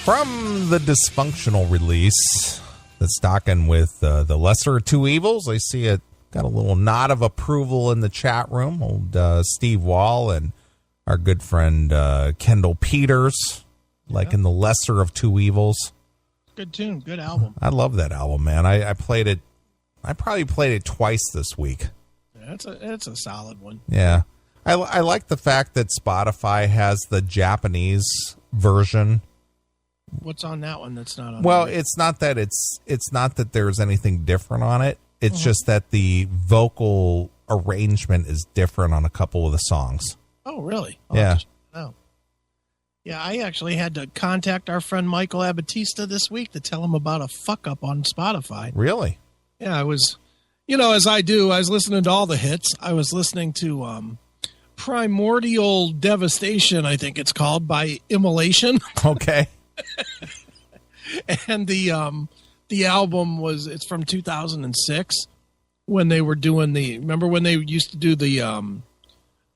From the Dysfunctional release that's Dokken with the Lesser of Two Evils, I see it got a little nod of approval in the chat room. Old Steve Wall and our good friend Kendall Peters, liking the Lesser of Two Evils. Good tune, good album. I love that album, man. I played it. I probably played it twice this week. Yeah, it's a solid one. Yeah, I like the fact that Spotify has the Japanese version. What's on that one that's not on? Well, it's not that there's anything different on it. It's just that the vocal arrangement is different on a couple of the songs. Oh, really? Yeah. Oh. Yeah, I actually had to contact our friend Michael Abatista this week to tell him about a fuck up on Spotify. Really? Yeah, I was, as I do, I was listening to all the hits. I was listening to Primordial Devastation, I think it's called, by Immolation. Okay. And the album it's from 2006 when they were doing remember when they used to do the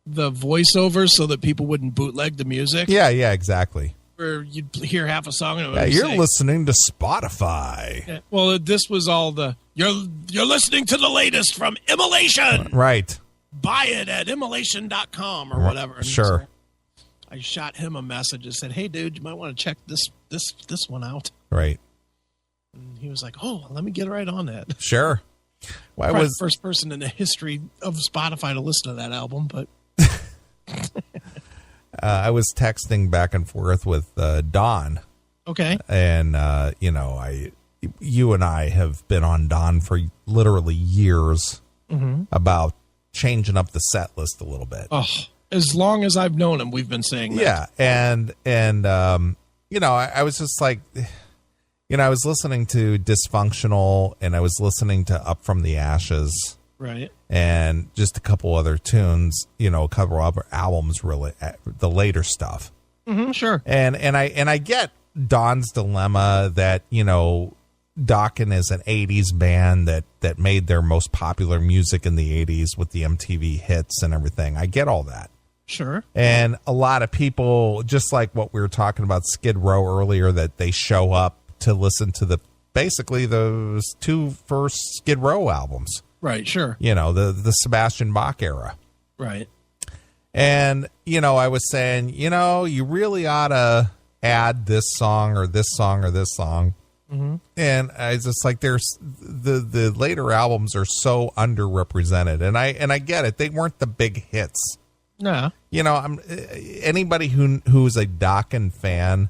voiceovers so that people wouldn't bootleg the music? Yeah, exactly. Or you'd hear half a song and it would you're say, listening to Spotify. Yeah, well, this was all you're listening to the latest from Immolation. Right. Buy it at immolation.com or whatever. And sure. So I shot him a message and said, "Hey, dude, you might want to check this one out." Right. And he was like, "Oh, let me get right on that." Sure. Well, I was was the first person in the history of Spotify to listen to that album, but I was texting back and forth with Don. Okay. And you and I have been on Don for literally years about changing up the set list a little bit. Oh, as long as I've known him, we've been saying that. Yeah, and I was just like, I was listening to Dysfunctional, and I was listening to Up From the Ashes, right, and just a couple other tunes, a couple other albums, really, the later stuff. Sure. And I get Don's dilemma that Dokken is an 80s band that made their most popular music in the 80s with the MTV hits and everything. I get all that. Sure. And a lot of people, just like what we were talking about Skid Row earlier, that they show up to listen to basically those two first Skid Row albums. Right, sure. The Sebastian Bach era. Right. And, I was saying, you really ought to add this song or this song or this song. And I was just like, there's the later albums are so underrepresented, and I get it. They weren't the big hits. No. Anybody who's a Dokken fan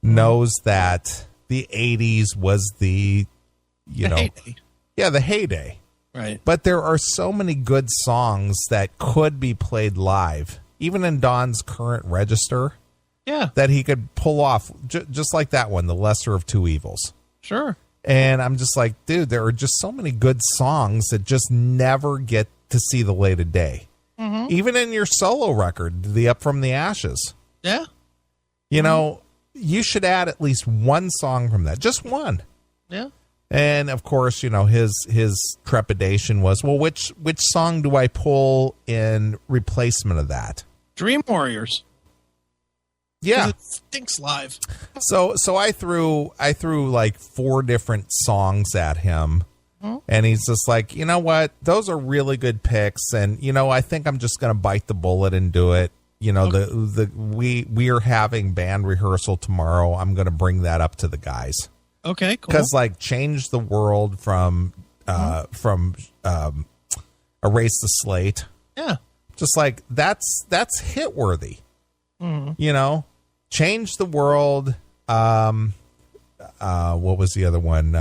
knows that the 80s was the heyday. Yeah, the heyday. Right. But there are so many good songs that could be played live, even in Don's current register. Yeah. That he could pull off, just like that one, The Lesser of Two Evils. Sure. And I'm just like, dude, there are just so many good songs that just never get to see the light of day. Even in your solo record, the Up From the Ashes. Yeah. You should add at least one song from that. Just one. Yeah. And of course, his trepidation was, well, which song do I pull in replacement of that? Dream Warriors. Yeah. It stinks live. So I threw like 4 different songs at him. And he's just like, you know what? Those are really good picks. And, I think I'm just going to bite the bullet and do it. Okay. We are having band rehearsal tomorrow. I'm going to bring that up to the guys. Okay, cool. Because Change the World from Erase the Slate. Yeah. Just like that's hit worthy. Change the World. What was the other one?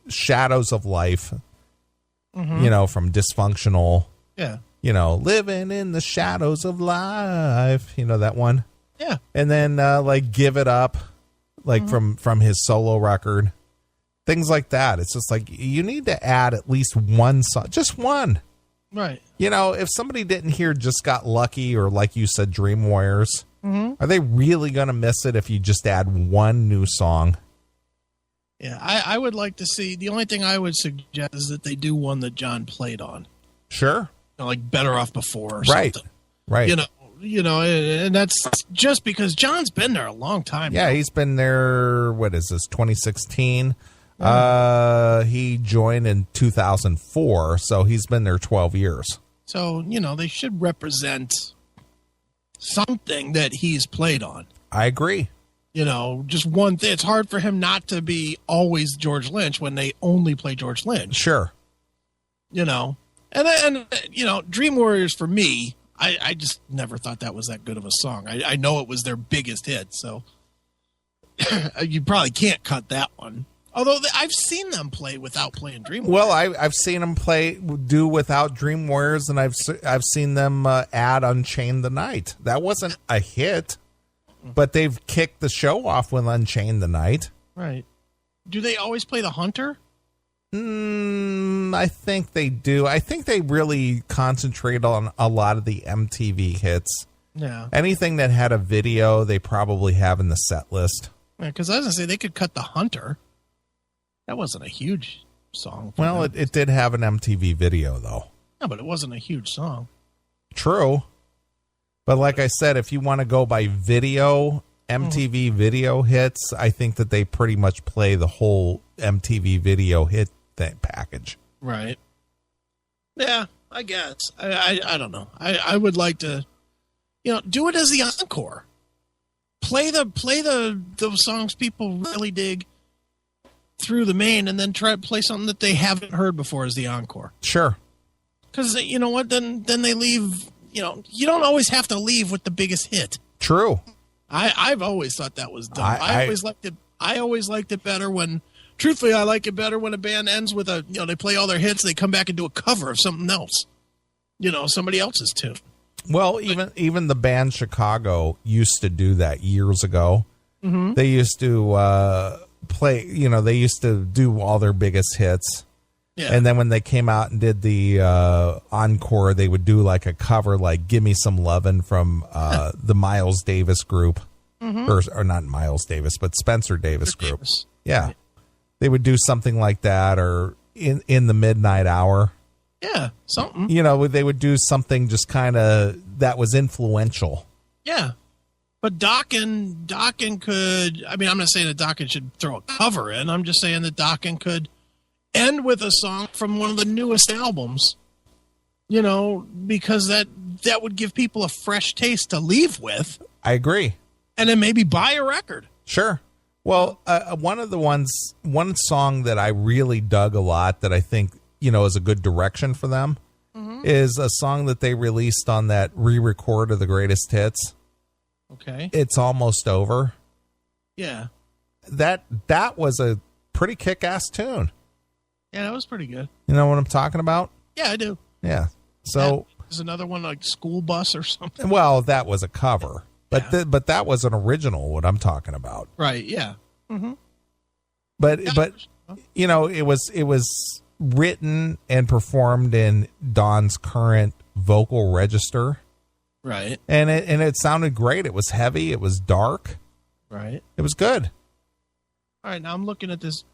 Shadows of Life, from Dysfunctional. Yeah. Living in the shadows of life. That one. Yeah. And then Give It Up, from his solo record. Things like that. It's just like you need to add at least one song, just one. Right. If somebody didn't hear Just Got Lucky or, like you said, Dream Warriors, are they really going to miss it if you just add one new song? Yeah, I would like to see. The only thing I would suggest is that they do one that John played on. Sure. Like Better Off Before or something. Right. and that's just because John's been there a long time. Yeah, he's been there, what is this, 2016? He joined in 2004, so he's been there 12 years. So, they should represent something that he's played on. I agree. Just one thing. It's hard for him not to be always George Lynch when they only play George Lynch. Sure. And Dream Warriors for me, I just never thought that was that good of a song. I know it was their biggest hit, so you probably can't cut that one. Although I've seen them play without playing Dream Warriors. Well, I've seen them do without Dream Warriors, and I've seen them add Unchain the Night. That wasn't a hit, but they've kicked the show off with Unchain the Night. Right. Do they always play the Hunter? I think they do. I think they really concentrate on a lot of the MTV hits. Yeah. Anything that had a video, they probably have in the set list. Yeah, because I was going to say they could cut the Hunter. That wasn't a huge song. Well, it did have an MTV video, though. No, but it wasn't a huge song. True. But like I said, if you want to go by video, MTV video hits, I think that they pretty much play the whole MTV video hit package. Right. Yeah, I guess. I don't know. I would like to, do it as the encore. Play the songs people really dig through the main, and then try to play something that they haven't heard before as the encore. Sure. Because you know what? Then they leave. You don't always have to leave with the biggest hit. True. I've always thought that was dumb. I always liked it. I always liked it better when. Truthfully, I like it better when a band ends with they play all their hits, they come back and do a cover of something else. Somebody else's tune. Well, even the band Chicago used to do that years ago. Mm-hmm. They used to play, they used to do all their biggest hits. Yeah. And then when they came out and did the encore, they would do like a cover like Gimme Some Lovin' from the Miles Davis group. Mm-hmm. Or not Miles Davis, but Spencer Davis group. Davis. Yeah. Right. They would do something like that, or in the midnight hour. Yeah, something. They would do something just kind of that was influential. Yeah. But Dokken could, I'm not saying that Dokken should throw a cover in. I'm just saying that Dokken could end with a song from one of the newest albums, because that would give people a fresh taste to leave with. I agree. And then maybe buy a record. Sure. Well, one song that I really dug a lot that I think, is a good direction for them is a song that they released on that re-record of the greatest hits. Okay. It's Almost Over. Yeah. That was a pretty kick-ass tune. Yeah, that was pretty good. You know what I'm talking about? Yeah, I do. Yeah. So there's another one like School Bus or something. Well, that was a cover. But that was an original, what I'm talking about. Right, yeah. Mm-hmm. But it was written and performed in Don's current vocal register. Right. And it sounded great. It was heavy. It was dark. Right. It was good. All right, now I'm looking at this.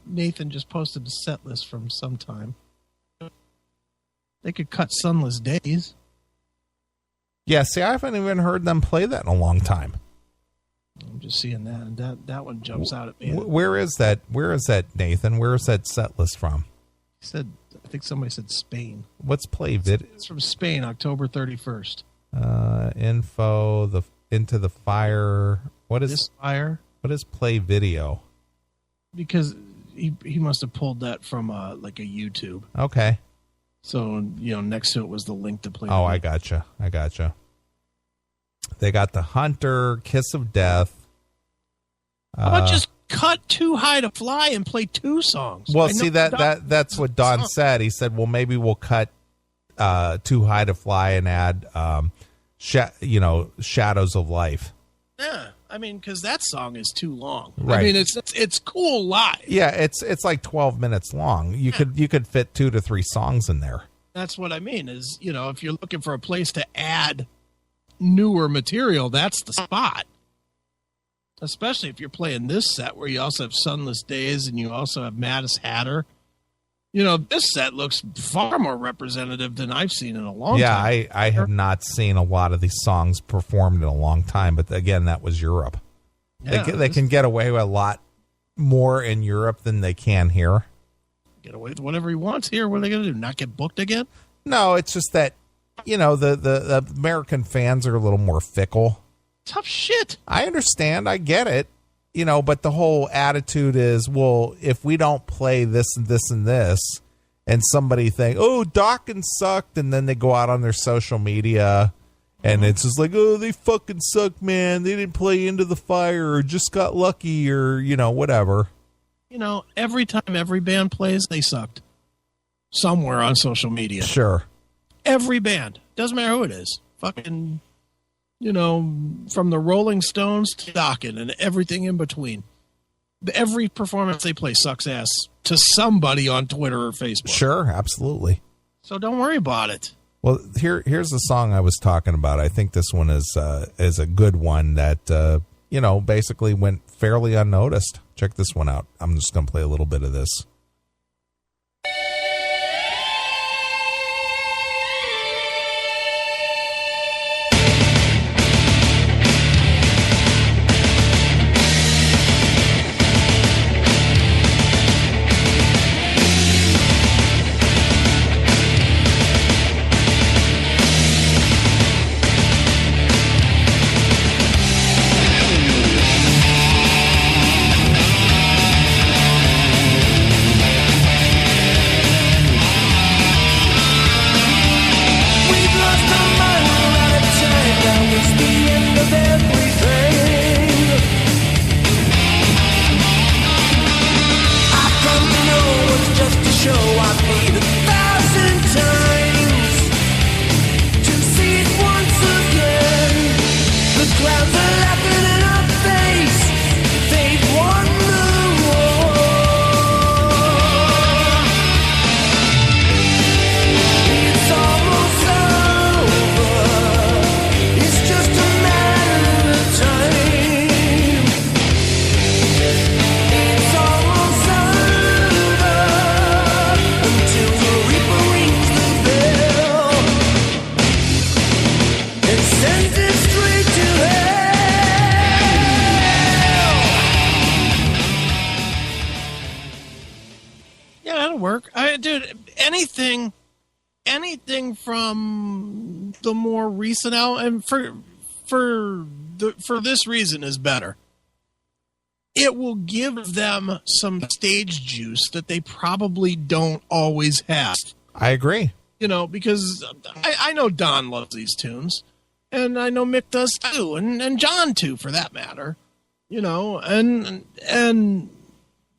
Nathan just posted a set list from sometime. They could cut Sunless Days. Yeah, see, I haven't even heard them play that in a long time. I'm just seeing that, and that one jumps out at me. Where is that? Where is that, Nathan? Where is that set list from? He said, I think somebody said Spain. What's play vid? It's from Spain, October 31st. Info, Into the Fire. What is this fire? What is play video? Because he must have pulled that from like a YouTube. Okay. So, next to it was the link to play. Oh, I gotcha. They got The Hunter, Kiss of Death. How about just cut Too High to Fly and play two songs? Well, see, that's what Don said. He said, well, maybe we'll cut Too High to Fly and add, Shadows of Life. Yeah, because that song is too long. Right. It's cool live. Yeah, it's like 12 minutes long. You could fit 2 to 3 songs in there. That's what I mean is, if you're looking for a place to add newer material, that's the spot. Especially if you're playing this set where you also have Sunless Days and you also have Mattis Hatter. This set looks far more representative than I've seen in a long time. Yeah, I have not seen a lot of these songs performed in a long time, but again, that was Europe. Yeah, they can get away with a lot more in Europe than they can here. Get away with whatever he wants here. What are they going to do? Not get booked again? No, it's just that, the American fans are a little more fickle. Tough shit. I understand. I get it. But the whole attitude is, well, if we don't play this and this and this, and somebody think, oh, Dokken sucked, and then they go out on their social media, and it's just like, oh, they fucking suck, man. They didn't play Into the Fire, or just got lucky, or, whatever. Every time every band plays, they sucked. Somewhere on social media. Sure. Every band. Doesn't matter who it is. Fucking... from the Rolling Stones to Dokken and everything in between. Every performance they play sucks ass to somebody on Twitter or Facebook. Sure, absolutely. So don't worry about it. Well, here's the song I was talking about. I think this one is a good one that, basically went fairly unnoticed. Check this one out. I'm just going to play a little bit of this. Anything from the more recent album, and for this reason is better. It will give them some stage juice that they probably don't always have. I agree. Because I know Don loves these tunes, and I know Mick does too, and John too, for that matter.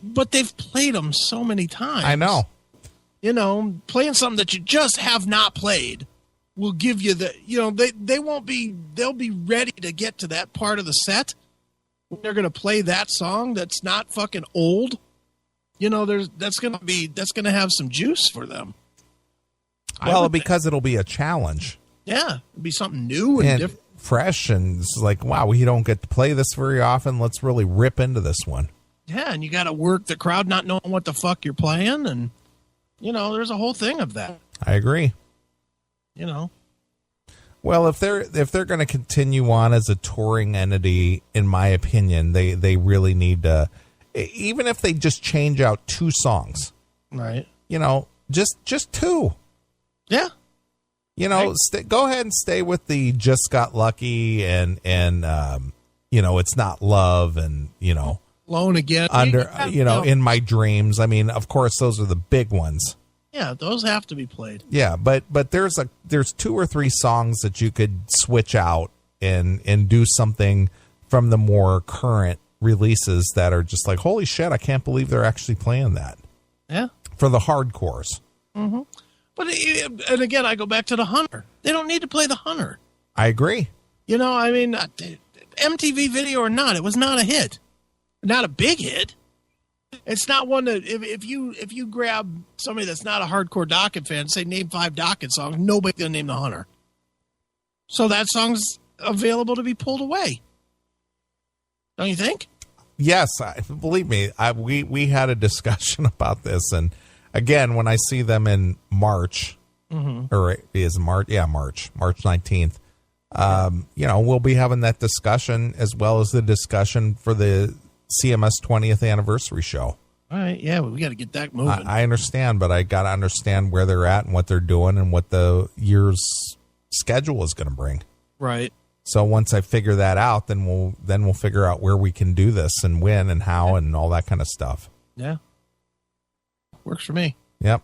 But they've played them so many times. I know. Playing something that you just have not played will give you they'll be ready to get to that part of the set when they're going to play that song that's not fucking old. That's going to have some juice for them. Well, because it'll be a challenge. Yeah, it'll be something new and different. Fresh, and it's like, wow, we don't get to play this very often. Let's really rip into this one. Yeah, and you got to work the crowd not knowing what the fuck you're playing, and there's a whole thing of that. I agree. Well, if they're going to continue on as a touring entity, in my opinion, they really need to, even if they just change out 2 songs, right? Just 2. Yeah. Go ahead and stay with the Just Got Lucky and It's Not Love and Alone Again. In My Dreams. I mean, of course, those are the big ones. Yeah, those have to be played. Yeah, but there's 2 or 3 songs that you could switch out and do something from the more current releases that are just like, holy shit, I can't believe they're actually playing that. Yeah. For the hardcores. Mm-hmm. But, and again, I go back to the Hunter. They don't need to play the Hunter. I agree. MTV Video or not, it was not a hit. Not a big hit. It's not one that if you grab somebody that's not a hardcore Dokken fan and say name 5 Dokken songs, nobody's gonna name the Hunter. So that song's available to be pulled away. Don't you think? Yes, believe me. We had a discussion about this, and again, when I see them in March, or is March? Yeah, March 19th. We'll be having that discussion as well as the discussion for the CMS 20th anniversary show. All right. Yeah, we got to get that moving. I understand, but I got to understand where they're at and what they're doing and what the year's schedule is going to bring. Right. So once I figure that out, then we'll figure out where we can do this and when and how and all that kind of stuff. Yeah. Works for me. Yep.